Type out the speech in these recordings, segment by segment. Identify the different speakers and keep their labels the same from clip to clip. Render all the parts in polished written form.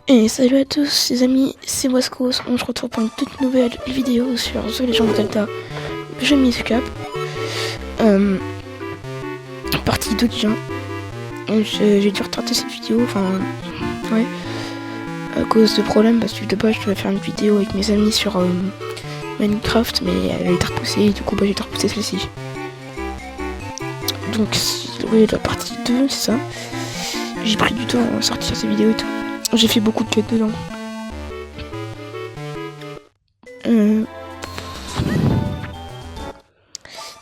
Speaker 1: Et salut à tous les amis, c'est Wascos, on se retrouve pour une toute nouvelle vidéo sur The Legend of Zelda. Je mise cap. Partie 2 déjà. J'ai dû retarder cette vidéo, ouais, à cause de problèmes, parce que de base je devais faire une vidéo avec mes amis sur Minecraft, mais elle a été repoussée, et du coup j'ai été repoussé celle-ci. Donc oui, la partie 2, c'est ça. J'ai pris du temps à sortir ces vidéos et tout. J'ai fait beaucoup de quêtes dedans.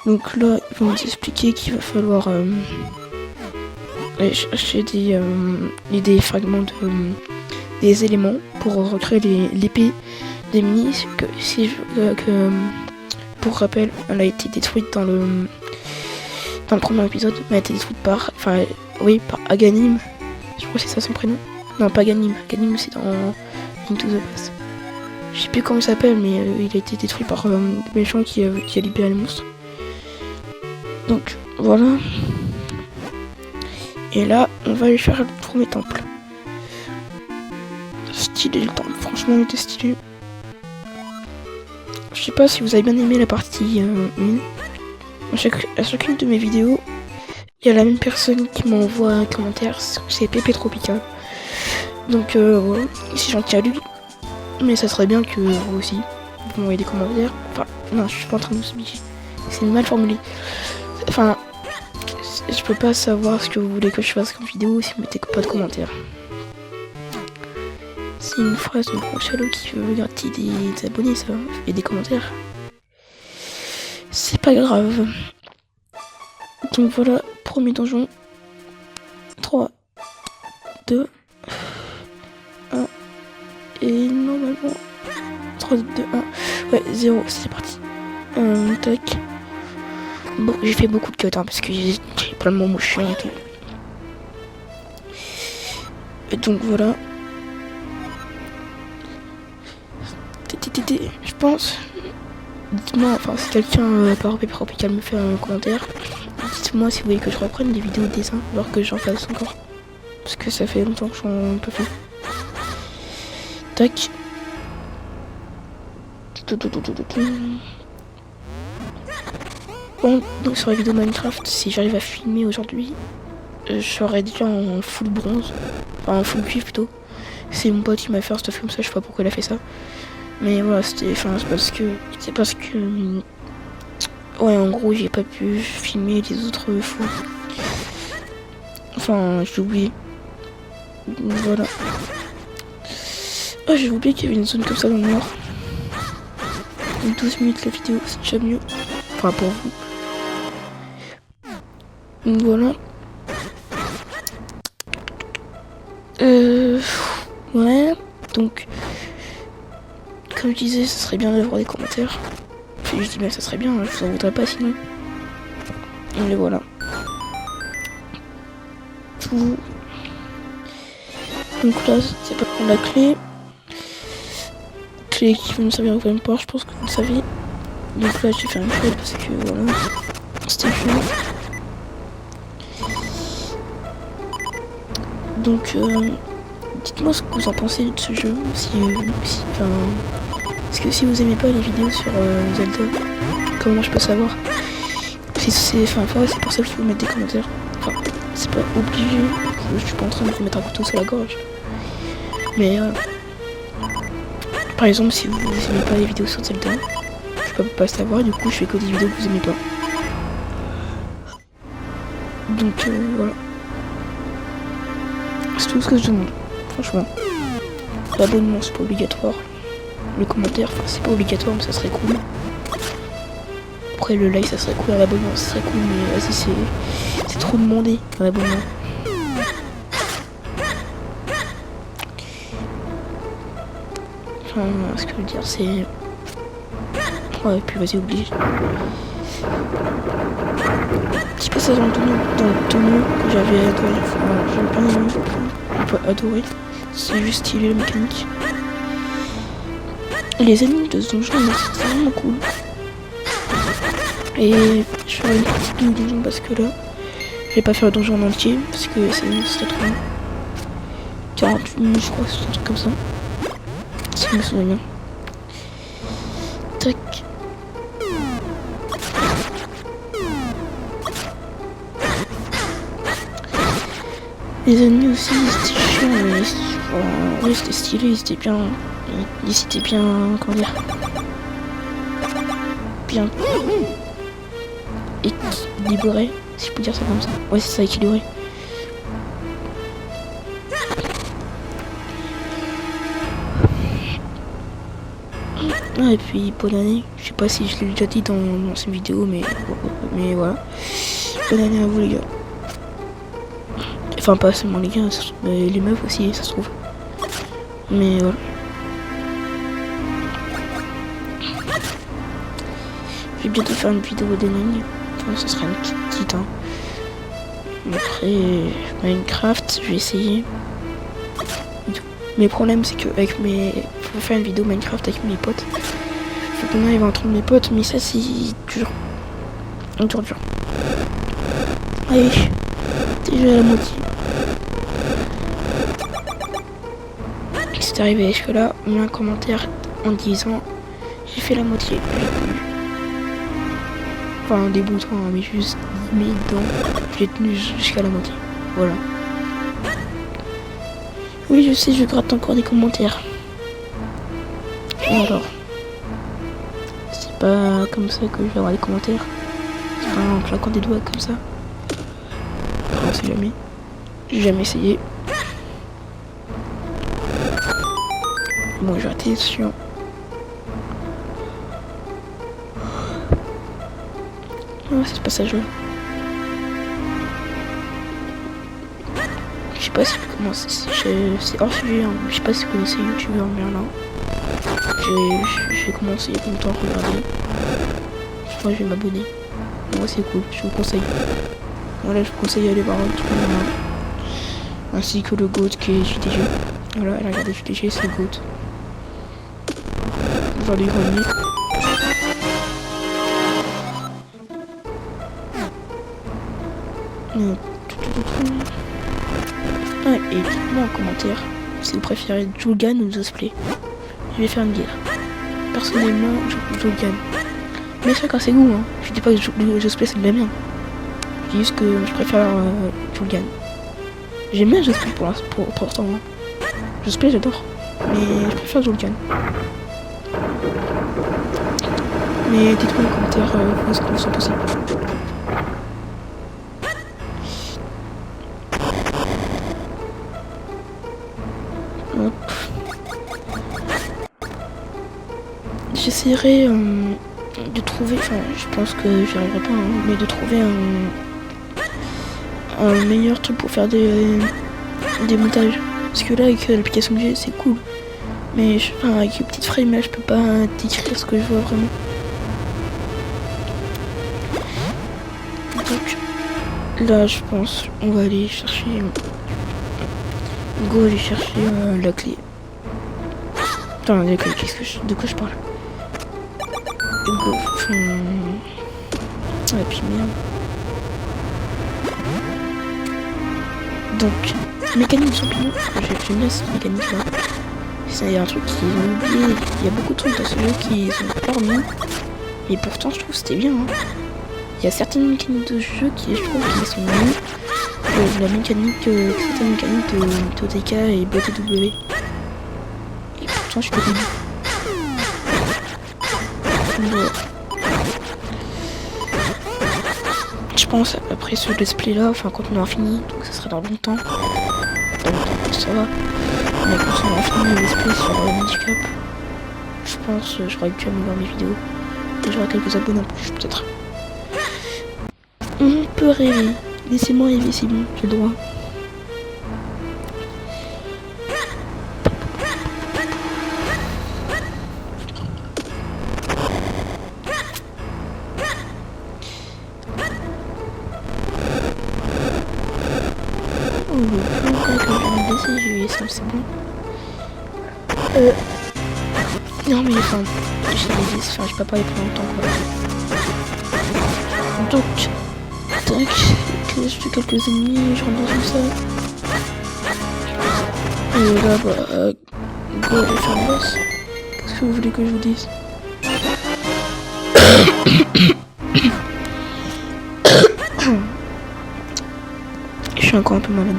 Speaker 1: Donc là, ils vont nous expliquer qu'il va falloir aller chercher des fragments des éléments pour recréer l'épée des minis. Pour rappel, elle a été détruite dans le premier épisode, mais elle a été détruite par Aghanim. Je crois que c'est ça son prénom. Non, pas Aghanim. Aghanim, c'est dans Into the Past. Je sais plus comment il s'appelle, mais il a été détruit par le méchant qui a libéré le monstre. Donc, voilà. Et là, on va aller faire le premier temple. Stylé le temple, franchement, il était stylé. Je sais pas si vous avez bien aimé la partie 1. À chacune de mes vidéos, il y a la même personne qui m'envoie un commentaire, c'est Pépé Tropical. Donc voilà, c'est gentil à lui. Mais ça serait bien que vous aussi, vous m'envoyez des commentaires. Enfin, non, je suis pas en train de vous obliger. C'est mal formulé. Enfin, je peux pas savoir ce que vous voulez que je fasse comme vidéo si vous mettez pas de commentaires. C'est une phrase de gros chalot qui veut gratter des abonnés, ça, et des commentaires. C'est pas grave. Donc voilà, premier donjon. 3, 2, 1. Et normalement 3, 2, 1. Ouais, 0, c'est parti. Tac. Bon, j'ai fait beaucoup de cuts parce que j'ai plein de mots chiants et tout. Et donc voilà. Je pense. Dites-moi, enfin si quelqu'un par Pépé Tropical me fait un commentaire, dites-moi si vous voulez que je reprenne des vidéos de dessin, alors que j'en fasse encore. Parce que ça fait longtemps que j'en ai pas fait. Tac. Bon, donc sur la vidéo Minecraft, si j'arrive à filmer aujourd'hui, je serai déjà en full bronze. Enfin, en full cuivre plutôt. C'est mon pote qui m'a fait un stuff comme ça, je sais pas pourquoi il a fait ça. Mais voilà, c'est parce que ouais, en gros, j'ai pas pu filmer les autres fois. Enfin, j'ai oublié. Voilà. Ah, j'ai oublié qu'il y avait une zone comme ça dans le noir. 12 minutes la vidéo, c'est déjà mieux. Enfin, pour vous. Donc voilà. Ouais. Donc, comme je disais, ça serait bien d'avoir des commentaires. Puis je dis, mais ça serait bien, je vous en voudrais pas sinon. Et voilà. Tout. Donc là, c'est pas prendre la clé. Clé qui va nous servir à ouvrir une porte, je pense que vous le savez. Donc là, j'ai fait un clé parce que voilà. C'était chiant. Donc, dites-moi ce que vous en pensez de ce jeu. Parce que si vous aimez pas les vidéos sur Zelda, comment je peux savoir? C'est pour ça qu'il faut mettre des commentaires. Enfin, c'est pas obligé. Je suis pas en train de vous mettre un couteau sur la gorge. Mais par exemple, si vous aimez pas les vidéos sur Zelda, je peux pas le savoir. Du coup, je fais que des vidéos que vous aimez pas. Donc voilà. C'est tout ce que je demande. Franchement. L'abonnement, c'est pas obligatoire. Le commentaire, enfin c'est pas obligatoire, mais ça serait cool. Après le like, ça serait cool, l'abonnement, ça serait cool, mais vas-y, c'est trop demandé, un abonnement. Enfin, ce que je veux dire, c'est... Ouais, et puis vas-y, oublie. Petit passage dans le tonneau que j'avais adoré, enfin, j'ai pas adoré. C'est juste stylé la mécanique. Les ennemis de ce donjon, c'est vraiment cool. Et je ferai une partie du donjon parce que là, je vais pas faire le donjon en entier parce que c'est trop long. 48 minutes, je crois, c'est un truc comme ça. Si je me souviens bien. Tac. Les ennemis aussi, c'était chiant, mais ouais, c'était stylé, ils étaient bien. Ils étaient bien. Comment dire? Bien. Équilibré, si je peux dire ça comme ça. Ouais, c'est ça, équilibré. Ah, et puis bonne année. Je sais pas si je l'ai déjà dit dans cette vidéo, mais voilà. Bonne année à vous les gars. Enfin pas seulement les gars, mais les meufs aussi, ça se trouve. Mais voilà. Je vais bientôt faire une vidéo d'énigmes. Enfin, ça sera une petite. Hein. Après Minecraft, je vais essayer. Mais le problème c'est que avec pour faire une vidéo Minecraft avec mes potes, faut qu'on arrive entre mes potes, mais ça c'est dur. Dur. Allez, déjà à la moitié. C'est arrivé jusque là, mets un commentaire en disant j'ai fait la moitié. Enfin des boutons, hein, mais juste mes dents, j'ai tenu jusqu'à la moitié. Voilà. Oui, je sais, je gratte encore des commentaires. Alors, c'est pas comme ça que je vais avoir des commentaires. C'est pas en claquant des doigts comme ça. On sait jamais. J'ai jamais essayé. Bon, j'ai raté sur. Ah, c'est ce passage-là. Je sais pas si vous commencez. C'est hors sujet, hein. Je sais pas si vous connaissez YouTuber Merlin. J'ai commencé il y a longtemps à regarder. Je crois que je vais m'abonner. Moi c'est cool, je vous conseille. Voilà, je vous conseille d'aller voir YouTuber Merlin. Ainsi que le GOAT qui est JDG. Voilà, elle a regardé JDG, c'est le GOAT. Voir les greniers. Ah, et dites-moi en commentaire si vous préférez Julgan ou Zosplay. Je vais faire une guerre. Personnellement, Julgan. Mais chacun ses goûts, hein. Je dis pas que Zosplay c'est de la merde. Je dis juste que je préfère Julgan. J'aime bien Zosplay pour l'instant. Hein. Zosplay j'adore. Mais je préfère Julgan. Mais dites-moi en commentaire ce que vous en pensez. J'essaierai de trouver, enfin je pense que j'y arriverai pas, hein, mais de trouver un meilleur truc pour faire des montages. Parce que là avec l'application que j'ai c'est cool. Mais avec une petite frame là je peux pas décrire ce que je vois vraiment. Donc là je pense on va aller chercher. Go aller chercher la clé. Attends, la clé, de quoi je parle? Go. Et puis merde. Donc, mécanique champignon. J'aime bien cette mécanique là. C'est un truc qu'ils ont oublié. Il y a beaucoup de trucs dans ce jeu qui sont pas remis. Et pourtant, je trouve que c'était bien. Hein. Il y a certaines mécaniques de jeu qui, je trouve, qui sont mieux que la mécanique, certaines mécaniques de TOTK et BTW. Et pourtant, je suis pas début. Je pense après ce let's play là, enfin quand on aura fini, donc ça sera dans longtemps. Ça va. Mais quand on aura fini le let's play sur Handicap, je pense j'aurai pu améliorer mes vidéos. Et j'aurai quelques abonnés en plus peut-être. On peut rêver. Laissez-moi rêver, c'est bon, j'ai le droit. C'est bon. Non mais enfin, j'ai pas parlé pour longtemps quoi. Donc, tac, je fais quelques ennemis, je rentre dans une salle. Et là, bah, go aller faire le boss. Qu'est-ce que vous voulez que je vous dise? Je suis encore un peu malade.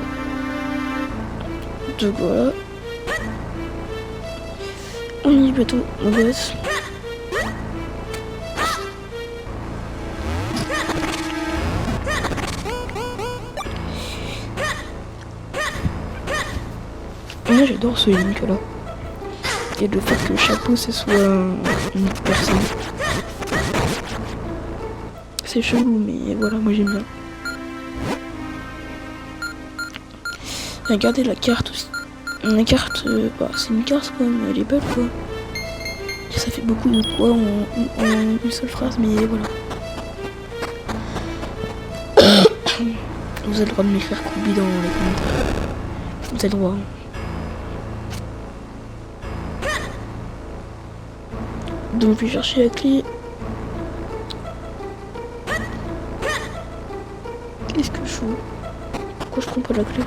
Speaker 1: Donc voilà. On y est bientôt au boss. Moi j'adore ce Link là. Et le fait que le chapeau ce soit une personne. C'est chelou mais voilà, moi j'aime bien. Regardez la carte aussi. La carte, bah, c'est une carte quoi, mais elle est belle quoi. Ça fait beaucoup de poids en une seule phrase, mais voilà. Vous avez le droit de m'écrire Koubi dans les commentaires. Vous avez le droit. Donc je vais chercher la clé. Qu'est-ce que je fous? Pourquoi je prends pas la clé?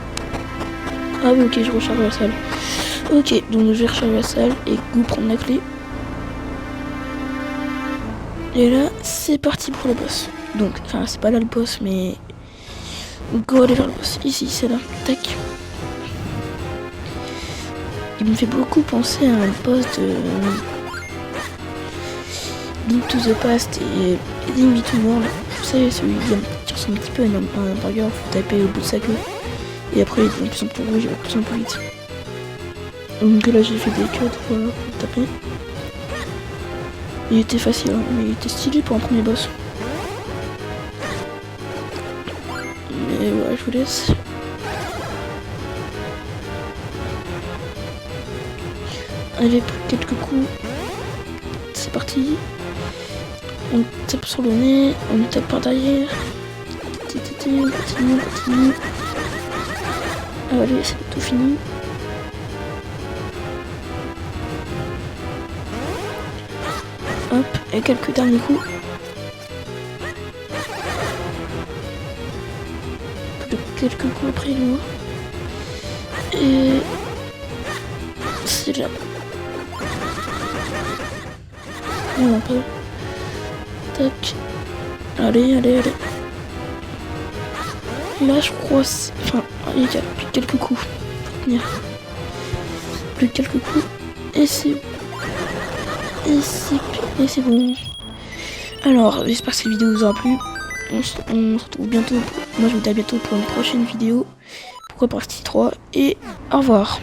Speaker 1: Ah oui, ok, je recharge la salle. Ok, donc je vais recharger la salle et go prendre la clé. Et là, c'est parti pour le boss. Donc, enfin, c'est pas là le boss, mais go aller vers le boss. Ici, c'est là. Tac. Il me fait beaucoup penser à un boss de Link to the Past et Link Between Worlds. Vous savez, celui qui ressemble un petit peu à un burger, faut taper au bout de sa queue. Et après, il devient de plus en plus rouge, il va de plus en plus vite. Donc là, j'ai fait des cuts, voilà, pour taper. Il était facile, hein, mais il était stylé pour un premier boss. Mais ouais, je vous laisse. Allez, pour quelques coups. C'est parti. On tape sur le nez, on tape par derrière. On continue. Allez, c'est tout fini. Hop, et quelques derniers coups. Quelques coups après il est mort. Et c'est là. Non, pas. Tac. Allez. Là, je crois. Enfin, il y a plus que quelques coups. Faut tenir. Plus que quelques coups. Et c'est. Et c'est bon. Alors, j'espère que cette vidéo vous aura plu. On se retrouve bientôt. Moi, je vous dis à bientôt pour une prochaine vidéo. Pourquoi partie 3. Et au revoir.